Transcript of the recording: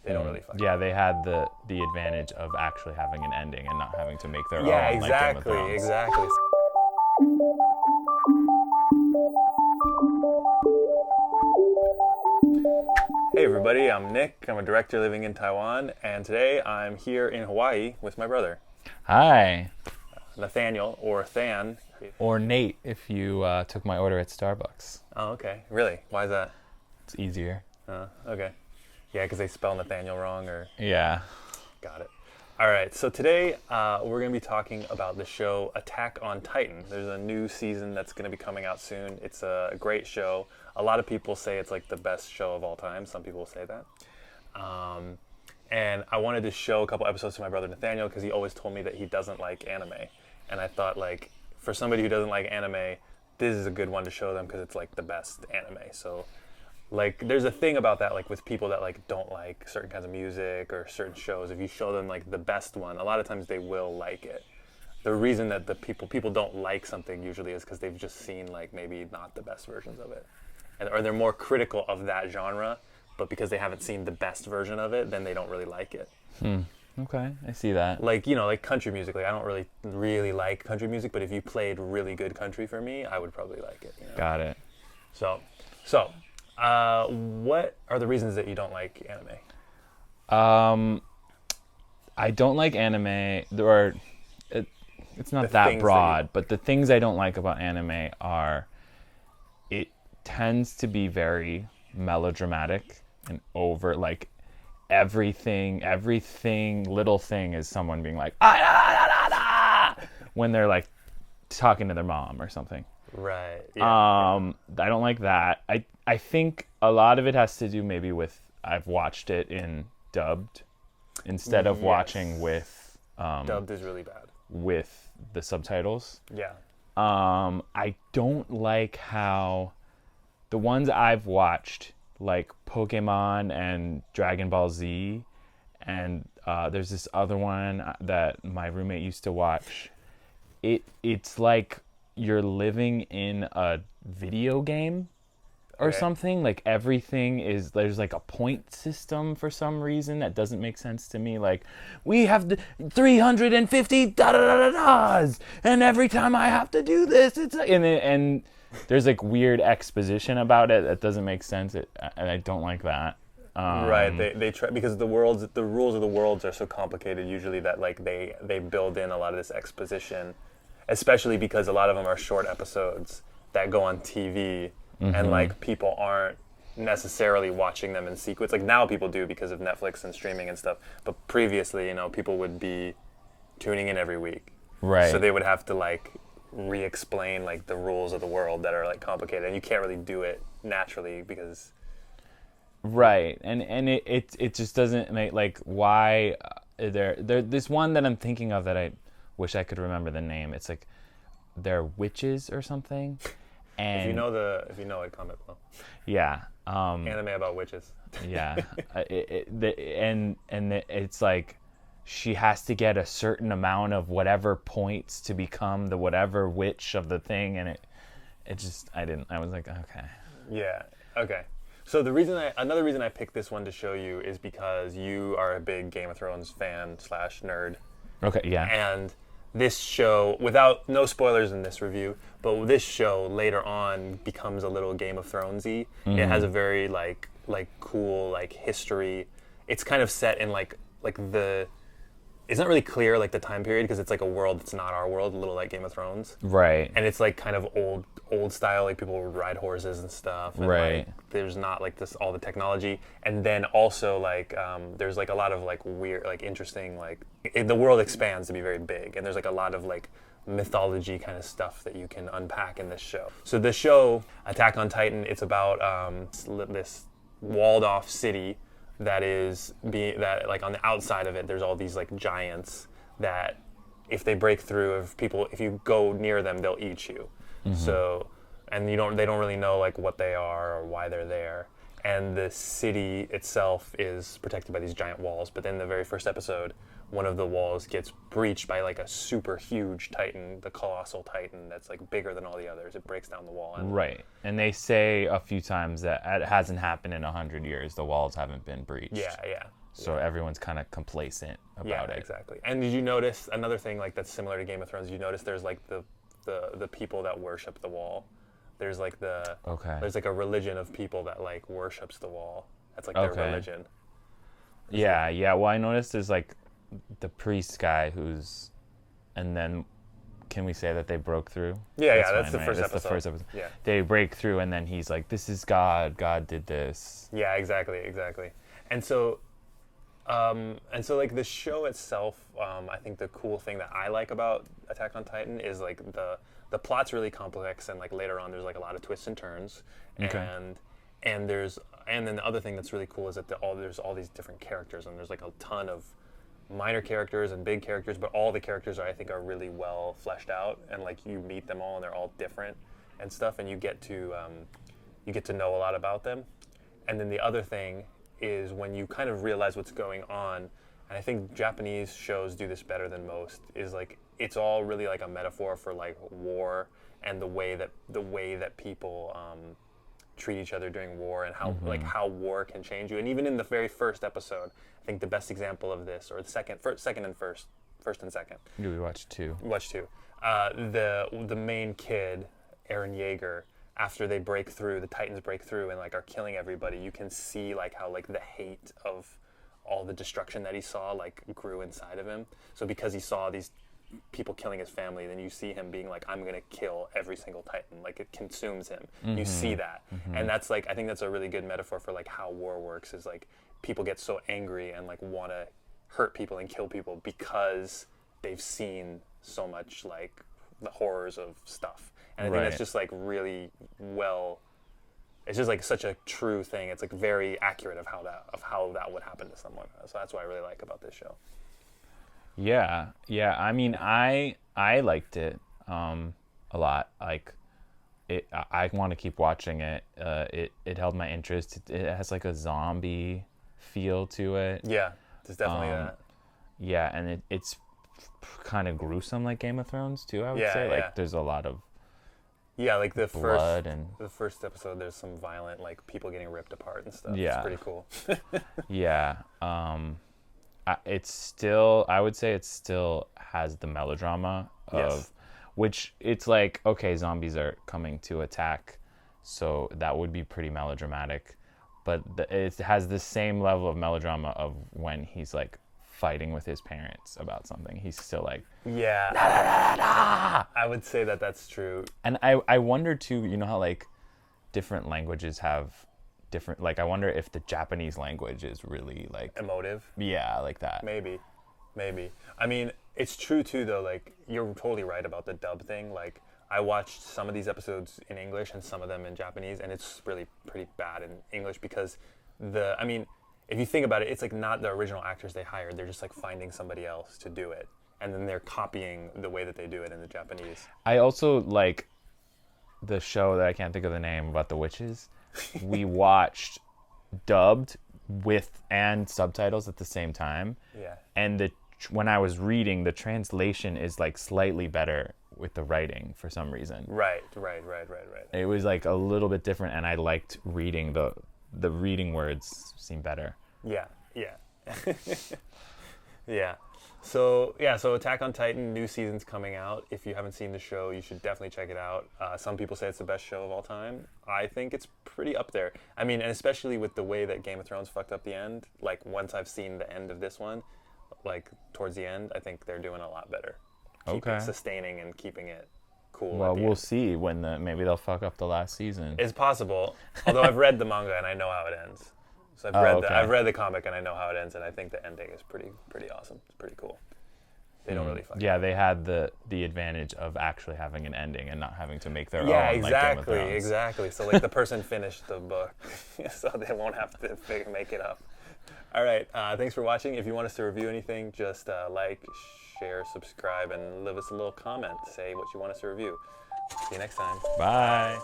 They don't really fuck. Yeah, they had the advantage of actually having an ending and not having to make their Yeah, own. exactly, like Game of Thrones. exactly. Hey everybody, I'm Nick. I'm a director living in Taiwan, and today I'm here in Hawaii with my brother, Hi. Nathaniel, or Than. Or Nate, if you took my order at Starbucks. Oh, okay. Really? Why is that? It's easier. Okay. Yeah, because they spell Nathaniel wrong, or... Yeah. Got it. All right, so today we're going to be talking about the show Attack on Titan. There's a new season that's going to be coming out soon. It's a great show. A lot of people say it's like the best show of all time. Some people say that. And I wanted to show a couple episodes to my brother Nathaniel because he always told me that he doesn't like anime. And I thought, like, for somebody who doesn't like anime, this is a good one to show them because it's like the best anime. So, like, there's a thing about that, like, with people that like don't like certain kinds of music or certain shows. If you show them like the best one, a lot of times they will like it. The reason that the people don't like something usually is because they've just seen like maybe not the best versions of it, or they're more critical of that genre. But because they haven't seen the best version of it, then they don't really like it. Okay, I see that. Like, you know, like country music. Like, I don't really like country music, but if you played really good country for me, I would probably like it. You know? Got it. So, what are the reasons that you don't like anime? I don't like anime, or it's not that broad, but the things I don't like about anime are it tends to be very melodramatic and over, like everything, little thing is someone being like, ah, da, da, da, da, when they're like talking to their mom or something. Right. Yeah. I don't like that. I think a lot of it has to do maybe with I've watched it in dubbed instead of watching with Dubbed is really bad. with the subtitles. Yeah. I don't like how the ones I've watched, like Pokemon and Dragon Ball Z, and there's this other one that my roommate used to watch. It's like you're living in a video game or something. Like everything is, there's like a point system for some reason that doesn't make sense to me. Like, we have 350 da-da-da-da-das, and every time I have to do this, it's and there's like weird exposition about it that doesn't make sense, and I don't like that. Right. They try, because the rules of the worlds are so complicated usually that like they build in a lot of this exposition, especially because a lot of them are short episodes that go on TV. And like people aren't necessarily watching them in sequence. Like now people do because of Netflix and streaming and stuff. But previously, you know, people would be tuning in every week. Right. So they would have to like re-explain like the rules of the world that are like complicated, and you can't really do it naturally because. Right, and it just doesn't make, like, why there this one that I'm thinking of that I wish I could remember the name. It's like they're witches or something. And if you know it, comment below. Yeah. Anime about witches. Yeah. It's like she has to get a certain amount of whatever points to become the whatever witch of the thing, and it just I was like, okay. Yeah. Okay. So another reason I picked this one to show you is because you are a big Game of Thrones fan / nerd. Okay. Yeah. And this show, no spoilers in this review, but this show later on becomes a little Game of Thronesy. It has a very like cool like history. It's kind of set in like the. It's not really clear like the time period because it's like a world that's not our world, a little like Game of Thrones. Right. And it's like kind of old style, like people would ride horses and stuff. And, right. Like, there's not like this all the technology, and then also like there's like a lot of like weird, like interesting, like the world expands to be very big, and there's like a lot of like mythology kind of stuff that you can unpack in this show. So the show Attack on Titan, it's about this walled off city that like on the outside of it there's all these like giants that if they break through, if you go near them, they'll eat you. So, and they don't really know like what they are or why they're there. And the city itself is protected by these giant walls. But then the very first episode, one of the walls gets breached by like a super huge titan, the colossal titan that's like bigger than all the others. It breaks down the wall. Right. And they say a few times that it hasn't happened in 100 years. The walls haven't been breached. Yeah. So everyone's kind of complacent about it. Exactly. And did you notice another thing like that's similar to Game of Thrones? You notice there's like the people that worship the wall. There's like there's like a religion of people that like worships the wall. That's like their religion. Yeah. Well, I noticed there's like the priest guy and then can we say that they broke through? That's the right? first That's episode. the first episode. Yeah. They break through and then he's like, this is God. God did this. Yeah, exactly. And so like the show itself, I think the cool thing that I like about Attack on Titan is like the plot's really complex, and like later on there's like a lot of twists and turns, and then the other thing that's really cool is that there's all these different characters, and there's like a ton of minor characters and big characters, but all the characters are really well fleshed out, and like you meet them all and they're all different and stuff, and you get to know a lot about them. And then the other thing is when you kind of realize what's going on, and I think Japanese shows do this better than most, is like it's all really like a metaphor for like war and the way that people treat each other during war, and how like how war can change you. And even in the very first episode, I think the best example of this, or the first and second. Yeah, we watched two. The main kid, Eren Yeager, after they break through, the Titans break through and like are killing everybody, you can see like how like the hate of all the destruction that he saw like grew inside of him. So because he saw these people killing his family, then you see him being like, I'm gonna kill every single Titan. Like it consumes him. You see that. And that's like, I think that's a really good metaphor for like how war works, is like people get so angry and like wanna hurt people and kill people because they've seen so much like the horrors of stuff. And I think that's just like really well, it's just like such a true thing. It's like very accurate of how that would happen to someone. So that's what I really like about this show. Yeah. I mean, I liked it a lot. Like, I want to keep watching it. It held my interest. It has like a zombie feel to it. Yeah, there's definitely that. Yeah, and it's kind of gruesome, like Game of Thrones too. I would say like there's a lot of like the blood the first episode. There's some violent like people getting ripped apart and stuff. Yeah, it's pretty cool. Yeah. It's still, I would say it still has the melodrama of, which it's like, okay, zombies are coming to attack, so that would be pretty melodramatic, but it has the same level of melodrama of when he's like fighting with his parents about something. He's still like, yeah, da, da, da, da. I would say that that's true. And I wonder too, you know how like different languages have different, like I wonder if the Japanese language is really like emotive. Yeah, like that. Maybe. I mean, it's true too though, like you're totally right about the dub thing. Like I watched some of these episodes in English and some of them in Japanese, and it's really pretty bad in English because if you think about it, it's like not the original actors they hired, they're just like finding somebody else to do it, and then they're copying the way that they do it in the Japanese. I also like the show that I can't think of the name about the witches. We watched dubbed with and subtitles at the same time. Yeah. And when I was reading, the translation is like slightly better with the writing for some reason. Right. It was like a little bit different, and I liked reading the reading words seem better. Yeah. Yeah. So Attack on Titan, new season's coming out. If you haven't seen the show, you should definitely check it out. Some people say it's the best show of all time. I think it's pretty up there. I mean, and especially with the way that Game of Thrones fucked up the end, like once I've seen the end of this one, like towards the end, I think they're doing a lot better. Sustaining and keeping it cool. Well, we'll see when maybe they'll fuck up the last season. It's possible. Although I've read the manga and I know how it ends. So I've read the comic and I know how it ends, and I think the ending is pretty awesome. It's pretty cool. They don't really fuck it up. They had the advantage of actually having an ending and not having to make their own. Exactly. So like the person finished the book, so they won't have to make it up. All right. Thanks for watching. If you want us to review anything, just like, share, subscribe, and leave us a little comment. Say what you want us to review. See you next time. Bye.